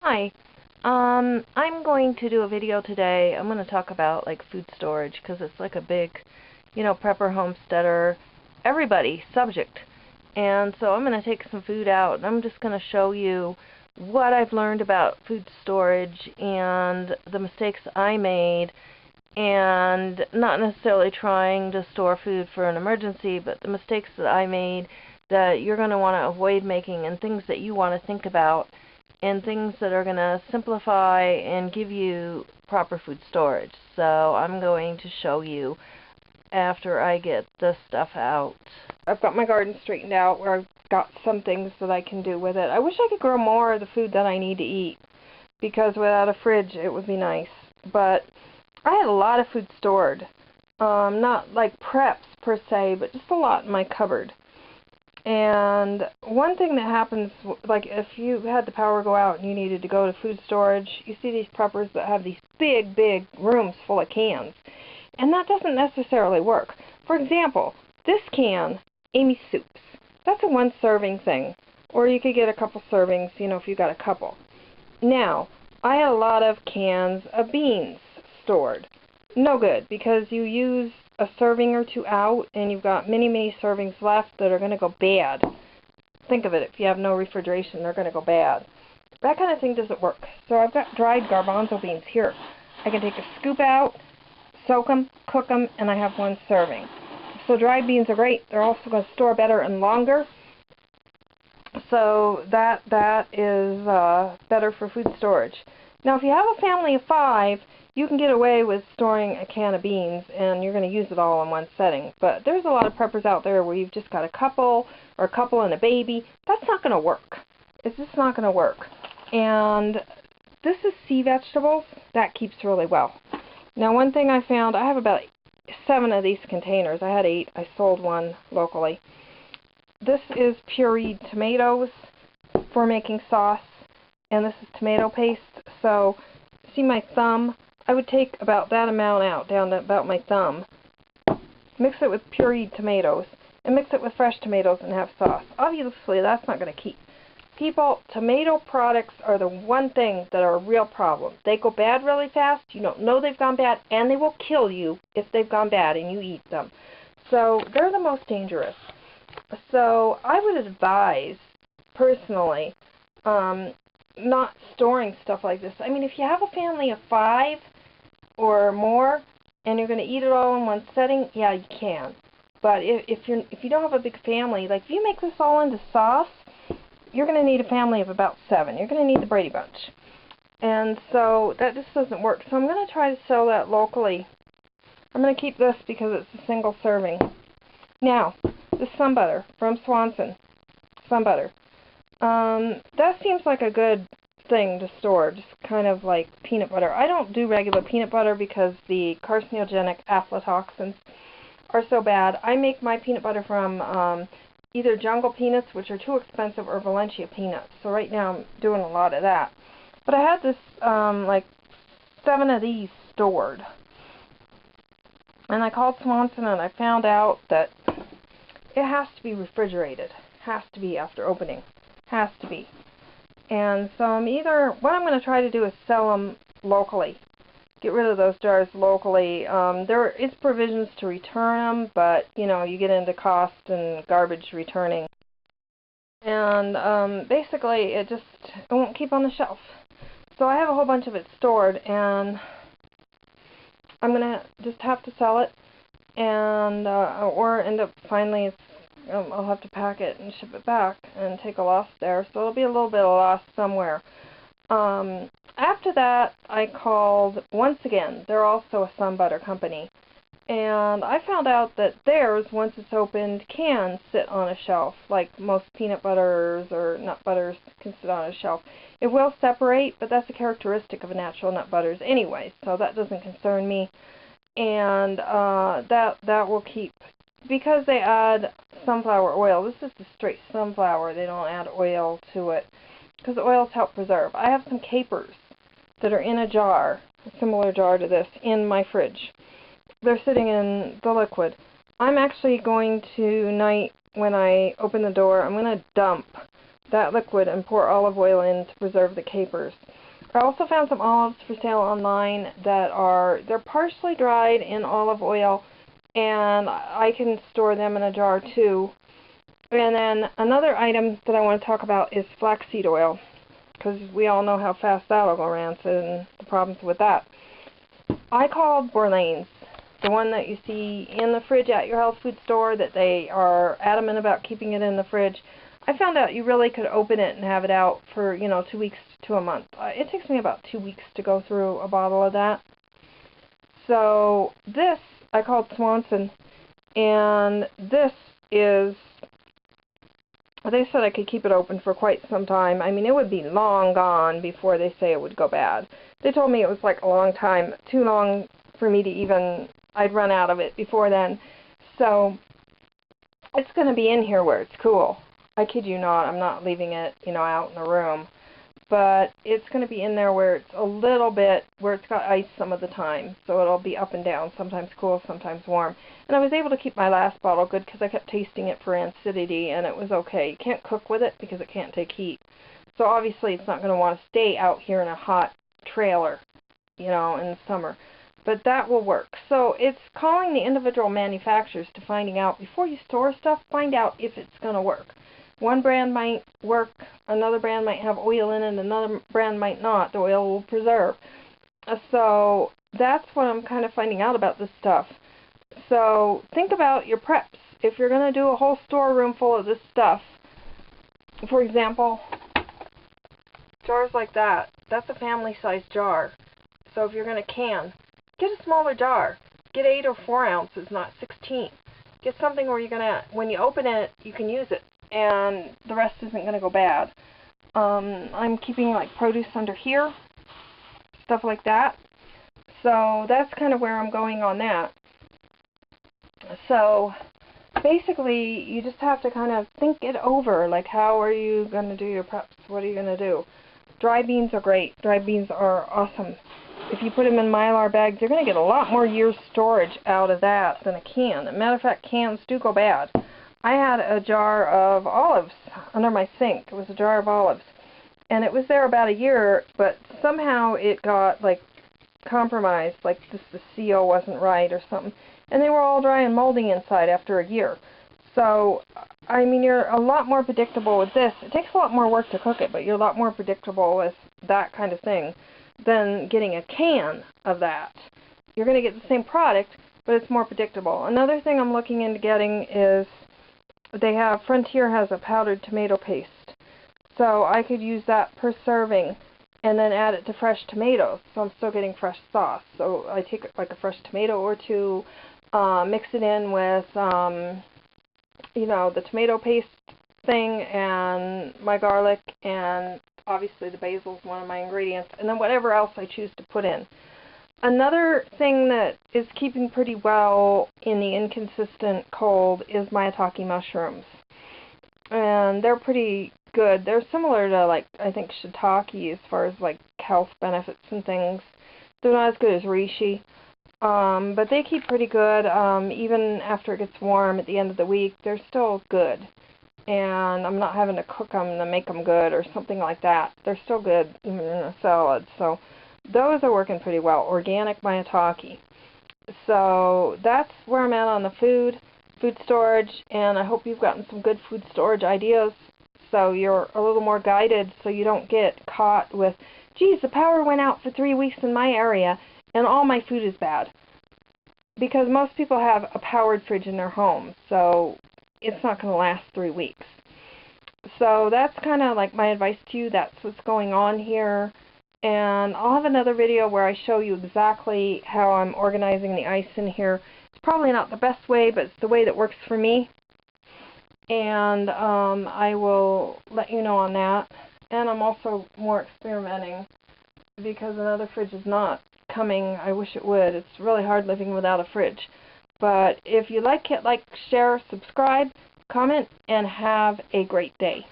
Hi. I'm going to do a video today. I'm going to talk about like food storage because it's like a big, prepper, homesteader, everybody subject. And so I'm going to take some food out and I'm just going to show you what I've learned about food storage and the mistakes I made, and not necessarily trying to store food for an emergency, but the mistakes that I made that you're going to want to avoid making, and things that you want to think about, and things that are going to simplify and give you proper food storage. So I'm going to show you after I get this stuff out. I've got my garden straightened out where I've got some things that I can do with it. I wish I could grow more of the food that I need to eat, because without a fridge it would be nice. But I had a lot of food stored. Not like preps per se, but just a lot in my cupboard. And one thing that happens, like if you had the power go out and you needed to go to food storage, you see these preppers that have these big, big rooms full of cans. And that doesn't necessarily work. For example, this can, Amy Soups, that's a one-serving thing. Or you could get a couple servings, if you got a couple. Now, I had a lot of cans of beans stored. No good, because you use a serving or two out and you've got many, many servings left that are going to go bad. Think of it, if you have no refrigeration, they're going to go bad. That kind of thing doesn't work. So I've got dried garbanzo beans here. I can take a scoop out, soak them, cook them, and I have one serving. So dried beans are great. They're also going to store better and longer. So that is better for food storage. Now, if you have a family of 5, you can get away with storing a can of beans and you're going to use it all in one setting. But there's a lot of preppers out there where you've just got a couple, or a couple and a baby. That's not going to work. It's just not going to work. And this is sea vegetables. That keeps really well. Now, one thing I found, I have about 7 of these containers. I had 8. I sold one locally. This is pureed tomatoes for making sauce, and this is tomato paste. So, see my thumb? I would take about that amount out, down to about my thumb, mix it with pureed tomatoes, and mix it with fresh tomatoes and have sauce. Obviously, that's not going to keep. People, tomato products are the one thing that are a real problem. They go bad really fast. You don't know they've gone bad, and they will kill you if they've gone bad and you eat them. So they're the most dangerous. So I would advise, personally, not storing stuff like this. I mean, if you have a family of 5 or more and you're going to eat it all in one setting, yeah, you can. But if you don't have a big family, like if you make this all into sauce, you're going to need a family of about 7. You're going to need the Brady Bunch. And so that just doesn't work. So I'm going to try to sell that locally. I'm going to keep this because it's a single serving. Now, the sun butter from Swanson. Sun butter. That seems like a good thing to store, just kind of like peanut butter. I don't do regular peanut butter because the carcinogenic aflatoxins are so bad. I make my peanut butter from either Jungle peanuts, which are too expensive, or Valencia peanuts. So right now I'm doing a lot of that. But I had this like 7 of these stored. And I called Swanson and I found out that it has to be refrigerated. Has to be after opening. Has to be. And so what I'm going to try to do is sell them locally. Get rid of those jars locally. There is provisions to return them, but you get into cost and garbage returning. And basically it won't keep on the shelf. So I have a whole bunch of it stored, and I'm going to just have to sell it, and or end up finally I'll have to pack it and ship it back and take a loss there. So it'll be a little bit of loss somewhere. After that, I called once again. They're also a sun butter company. And I found out that theirs, once it's opened, can sit on a shelf, like most peanut butters or nut butters can sit on a shelf. It will separate, but that's a characteristic of a natural nut butters anyway, so that doesn't concern me. And that will keep, because they add sunflower oil. This is the straight sunflower. They don't add oil to it, because oils help preserve. I have some capers that are in a jar, a similar jar to this, in my fridge. They're sitting in the liquid. I'm actually going to, tonight, when I open the door, I'm going to dump that liquid and pour olive oil in to preserve the capers. I also found some olives for sale online that they're partially dried in olive oil, and I can store them in a jar too. And then another item that I want to talk about is flaxseed oil, because we all know how fast that'll go rancid and the problems with that. I called Bourlane's, the one that you see in the fridge at your health food store, that they are adamant about keeping it in the fridge. I found out you really could open it and have it out for, 2 weeks to a month. It takes me about 2 weeks to go through a bottle of that. So this, I called Swanson, and this is, they said I could keep it open for quite some time. I mean, it would be long gone before they say it would go bad. They told me it was like a long time, too long for me to even, I'd run out of it before then. So it's going to be in here where it's cool. I kid you not, I'm not leaving it, out in the room. But it's going to be in there where it's a little bit, where it's got ice some of the time. So it'll be up and down, sometimes cool, sometimes warm. And I was able to keep my last bottle good because I kept tasting it for acidity, and it was okay. You can't cook with it because it can't take heat. So obviously it's not going to want to stay out here in a hot trailer, in the summer. But that will work. So it's calling the individual manufacturers to finding out, before you store stuff, find out if it's going to work. One brand might work, another brand might have oil in it, another brand might not. The oil will preserve. So that's what I'm kind of finding out about this stuff. So think about your preps. If you're going to do a whole storeroom full of this stuff, for example, jars like that, that's a family-sized jar. So if you're going to can, get a smaller jar. Get 8 or 4 ounces, not 16. Get something where you're going to, when you open it, you can use it, and the rest isn't going to go bad. I'm keeping like produce under here, stuff like that. So that's kind of where I'm going on that. So basically, you just have to kind of think it over, like how are you going to do your preps? What are you going to do? Dry beans are great. Dry beans are awesome. If you put them in Mylar bags, you're going to get a lot more years storage out of that than a can. As a matter of fact, cans do go bad. I had a jar of olives under my sink. It was a jar of olives. And it was there about a year, but somehow it got, like, compromised. Like, just the seal wasn't right or something. And they were all dry and moldy inside after a year. So, I mean, you're a lot more predictable with this. It takes a lot more work to cook it, but you're a lot more predictable with that kind of thing than getting a can of that. You're going to get the same product, but it's more predictable. Another thing I'm looking into getting is Frontier has a powdered tomato paste. So I could use that per serving and then add it to fresh tomatoes. So I'm still getting fresh sauce. So I take like a fresh tomato or two, mix it in with, the tomato paste thing and my garlic, and obviously the basil is one of my ingredients, and then whatever else I choose to put in. Another thing that is keeping pretty well in the inconsistent cold is maitake mushrooms. And they're pretty good. They're similar to, like, I think shiitake as far as, like, health benefits and things. They're not as good as reishi. But they keep pretty good. Even after it gets warm at the end of the week, they're still good. And I'm not having to cook them to make them good or something like that. They're still good even in a salad. So those are working pretty well. Organic maitake. So that's where I'm at on the food storage, and I hope you've gotten some good food storage ideas so you're a little more guided so you don't get caught with, geez, the power went out for 3 weeks in my area and all my food is bad. Because most people have a powered fridge in their home, so it's not going to last 3 weeks. So that's kind of like my advice to you. That's what's going on here. And I'll have another video where I show you exactly how I'm organizing the ice in here. It's probably not the best way, but it's the way that works for me. And I will let you know on that. And I'm also more experimenting because another fridge is not coming. I wish it would. It's really hard living without a fridge. But if you like it, share, subscribe, comment, and have a great day.